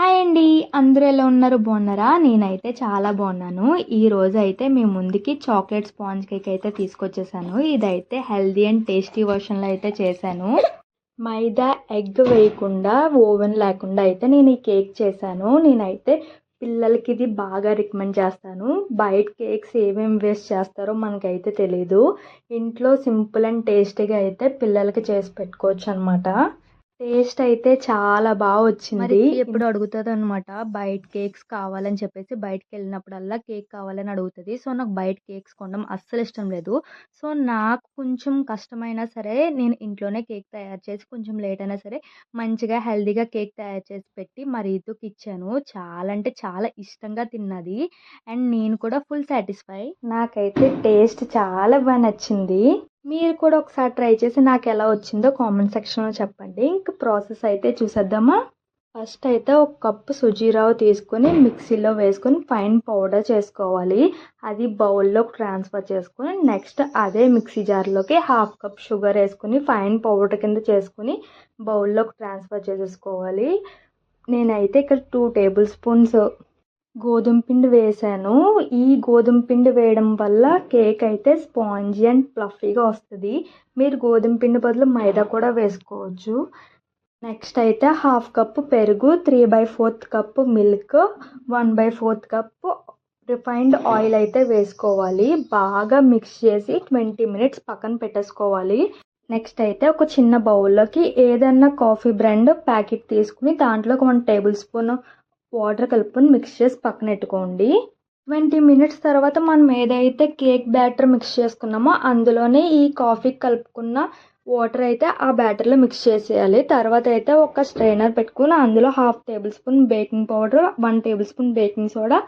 Hi అండి. అందరూ ఎలా ఉన్నారు? బాగున్నారా? నేనైతే చాలా బాగున్నాను. ఈరోజు అయితే మీ ముందుకి చాక్లెట్ స్పాంజ్ కేక్ అయితే తీసుకొచ్చేసాను. ఇదైతే హెల్దీ అండ్ టేస్టీ వర్షన్లో అయితే చేశాను. మైదా, ఎగ్ వేయకుండా, ఓవెన్ లేకుండా అయితే నేను ఈ కేక్ చేశాను. నేనైతే పిల్లలకి ఇది బాగా రికమెండ్ చేస్తాను. బయట కేక్స్ ఏమేమి వేస్ట్ చేస్తారో మనకైతే తెలీదు. ఇంట్లో సింపుల్ అండ్ టేస్టీగా అయితే పిల్లలకి చేసి పెట్టుకోవచ్చు అనమాట. టేస్ట్ అయితే చాలా బాగా వచ్చింది. ఎప్పుడు అడుగుతుంది అనమాట, బయట కేక్స్ కావాలని చెప్పేసి. బయటకి వెళ్ళినప్పుడల్లా కేక్ కావాలని అడుగుతుంది. సో నాకు బయట కేక్స్ కొనడం అస్సలు ఇష్టం లేదు. సో నాకు కొంచెం కష్టమైనా సరే నేను ఇంట్లోనే కేక్ తయారు చేసి, కొంచెం లేట్ అయినా సరే మంచిగా హెల్దీగా కేక్ తయారు చేసి పెట్టి మా రీతుకి ఇచ్చాను. చాలా అంటే చాలా ఇష్టంగా తిన్నది. అండ్ నేను కూడా ఫుల్ సాటిస్ఫై. నాకైతే టేస్ట్ చాలా బాగా నచ్చింది. మీరు కూడా ఒకసారి ట్రై చేసి నాకు ఎలా వచ్చిందో కామెంట్ సెక్షన్లో చెప్పండి. ఇంక ప్రాసెస్ అయితే చూసేద్దామా. ఫస్ట్ అయితే ఒక కప్పు సుజీ రవ్వ తీసుకొని మిక్సీలో వేసుకొని ఫైన్ పౌడర్ చేసుకోవాలి. అది బౌల్లోకి ట్రాన్స్ఫర్ చేసుకొని నెక్స్ట్ అదే మిక్సీ జార్లోకి హాఫ్ కప్ షుగర్ వేసుకొని ఫైన్ పౌడర్ కింద చేసుకొని బౌల్లోకి ట్రాన్స్ఫర్ చేసేసుకోవాలి. నేనైతే ఇక్కడ 2 టేబుల్ స్పూన్స్ గోధుమ పిండి వేసాను. ఈ గోధుమ పిండి వేయడం వల్ల కేక్ అయితే స్పాంజీ అండ్ ఫ్లఫీగా వస్తుంది. మీరు గోధుమ పిండి బదులు మైదా కూడా వేసుకోవచ్చు. నెక్స్ట్ అయితే హాఫ్ కప్పు పెరుగు, 3/4 cup milk, 1/4 cup refined oil అయితే వేసుకోవాలి. బాగా మిక్స్ చేసి 20 మినిట్స్ పక్కన పెట్టేసుకోవాలి. నెక్స్ట్ అయితే ఒక చిన్న బౌల్లోకి ఏదన్నా కాఫీ బ్రాండ్ ప్యాకెట్ తీసుకుని దాంట్లో 1 టేబుల్ స్పూన్ వాటర్ కలుపుకొని మిక్స్ చేసి పక్కన పెట్టుకోండి. 20 మినిట్స్ తర్వాత మనం ఏదైతే కేక్ బ్యాటర్ మిక్స్ చేసుకున్నామో అందులోనే ఈ కాఫీ కలుపుకున్న వాటర్ అయితే ఆ బ్యాటర్లో మిక్స్ చేసేయాలి. తర్వాత అయితే ఒక స్ట్రైనర్ పెట్టుకుని అందులో half table spoon baking powder, 1 table spoon baking soda,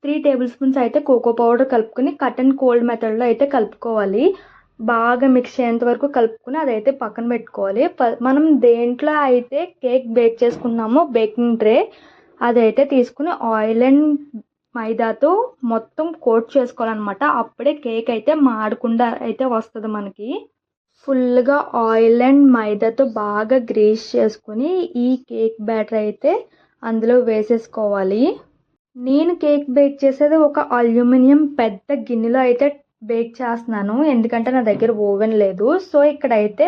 3 table spoons అయితే కోకో పౌడర్ కలుపుకొని కట్ అండ్ కోల్డ్ మెథడ్లో అయితే కలుపుకోవాలి. బాగా మిక్స్ అయ్యేంత వరకు కలుపుకుని అదైతే పక్కన పెట్టుకోవాలి. మనం దేంట్లో అయితే కేక్ బేక్ చేసుకున్నామో బేకింగ్ ట్రే అదైతే తీసుకుని ఆయిల్ అండ్ మైదాతో మొత్తం కోట్ చేసుకోవాలన్నమాట. అప్పుడే కేక్ అయితే మాడకుండా అయితే వస్తుంది మనకి. ఫుల్గా ఆయిల్ అండ్ మైదాతో బాగా గ్రీస్ చేసుకుని ఈ కేక్ బ్యాటర్ అయితే అందులో వేసేసుకోవాలి. నేను కేక్ బేక్ చేసేది ఒక అల్యూమినియం పెద్ద గిన్నెలో అయితే బేక్ చేస్తున్నాను, ఎందుకంటే నా దగ్గర ఓవెన్ లేదు. సో ఇక్కడైతే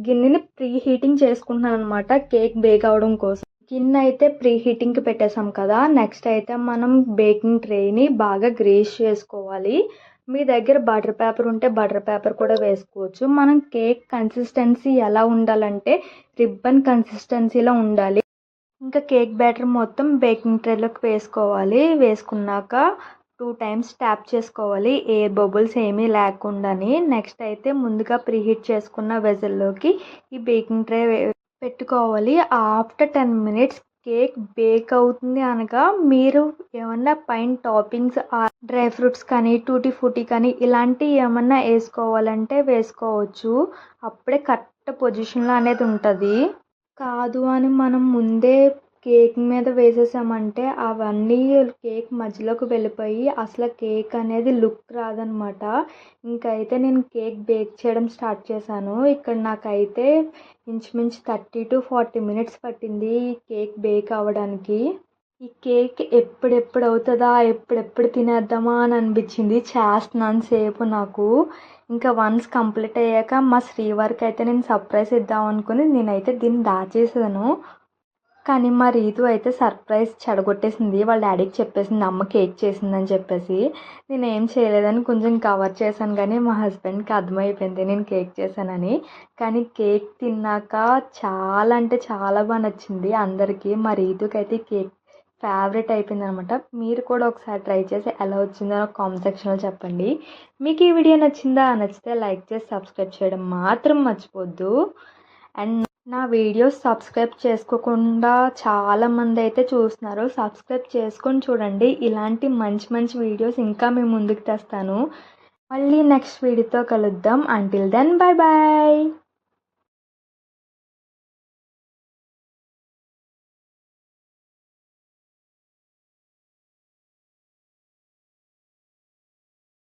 గిన్నెని ప్రీ హీటింగ్ చేసుకుంటున్నాను అనమాట కేక్ బేక్ అవడం కోసం. గిన్నె అయితే ప్రీ హీటింగ్కి పెట్టేసాం కదా. నెక్స్ట్ అయితే మనం బేకింగ్ ట్రేని బాగా గ్రీస్ చేసుకోవాలి. మీ దగ్గర బటర్ పేపర్ ఉంటే బటర్ పేపర్ కూడా వేసుకోవచ్చు. మనం కేక్ కన్సిస్టెన్సీ ఎలా ఉండాలంటే రిబ్బన్ కన్సిస్టెన్సీలో ఉండాలి. ఇంకా కేక్ బ్యాటర్ మొత్తం బేకింగ్ ట్రేలోకి వేసుకోవాలి. వేసుకున్నాక 2 టైమ్స్ ట్యాప్ చేసుకోవాలి, ఎయిర్ బబుల్స్ ఏమీ లేకుండాని. నెక్స్ట్ అయితే ముందుగా ప్రీహీట్ చేసుకున్న వెజల్లోకి ఈ బేకింగ్ ట్రే పెట్టుకోవాలి. ఆఫ్టర్ 10 మినిట్స్ కేక్ బేక్ అవుతుంది అనగా మీరు ఏమన్నా పైన టాపింగ్స్ డ్రై ఫ్రూట్స్ కానీ టూటీ ఫ్రూటీ కానీ ఇలాంటివి ఏమన్నా వేసుకోవాలంటే వేసుకోవచ్చు. అప్పుడే కరెక్ట్ పొజిషన్లో అనేది ఉంటుంది. కాదు అని మనం ముందే కేక్ మీద వేసేసామంటే అవన్నీ కేక్ మధ్యలోకి వెళ్ళిపోయి అసలు కేక్ అనేది లుక్ రాదనమాట. ఇంకైతే నేను కేక్ బేక్ చేయడం స్టార్ట్ చేశాను. ఇక్కడ నాకైతే ఇంచుమించు 30 to 40 మినిట్స్ పట్టింది ఈ కేక్ బేక్ అవ్వడానికి. ఈ కేక్ ఎప్పుడెప్పుడు అవుతుందా, ఎప్పుడెప్పుడు తినేద్దామా అని అనిపించింది చేస్తున్నాను సేపు నాకు. ఇంకా వన్స్ కంప్లీట్ అయ్యాక మా శ్రీవారికి అయితే నేను సర్ప్రైజ్ ఇద్దాం అనుకుని నేనైతే దీన్ని దాచేసాను. కానీ మా రీతు అయితే సర్ప్రైజ్ చెడగొట్టేసింది. వాళ్ళ డాడీకి చెప్పేసింది అమ్మ కేక్ చేసిందని చెప్పేసి. నేను ఏం చేయలేదని కొంచెం కవర్ చేశాను, కానీ మా హస్బెండ్కి అర్థమైపోయింది నేను కేక్ చేశానని. కానీ కేక్ తిన్నాక చాలా అంటే చాలా బాగా నచ్చింది అందరికీ. మా రీతుకి అయితే కేక్ ఫేవరెట్ అయిపోయింది అనమాట. మీరు కూడా ఒకసారి ట్రై చేసి ఎలా వచ్చిందో నాకు కామెంట్ సెక్షన్లో చెప్పండి. మీకు ఈ వీడియో నచ్చిందా? నచ్చితే లైక్ చేసి సబ్స్క్రైబ్ చేయడం మాత్రం మర్చిపోద్దు. అండ్ నా వీడియోస్ సబ్స్క్రైబ్ చేసుకోకుండా చాలామంది అయితే చూస్తున్నారు. సబ్స్క్రైబ్ చేసుకొని చూడండి. ఇలాంటి మంచి మంచి వీడియోస్ ఇంకా మేము ముందుకు తెస్తాను. మళ్ళీ నెక్స్ట్ వీడియోతో కలుద్దాం. Until then bye bye.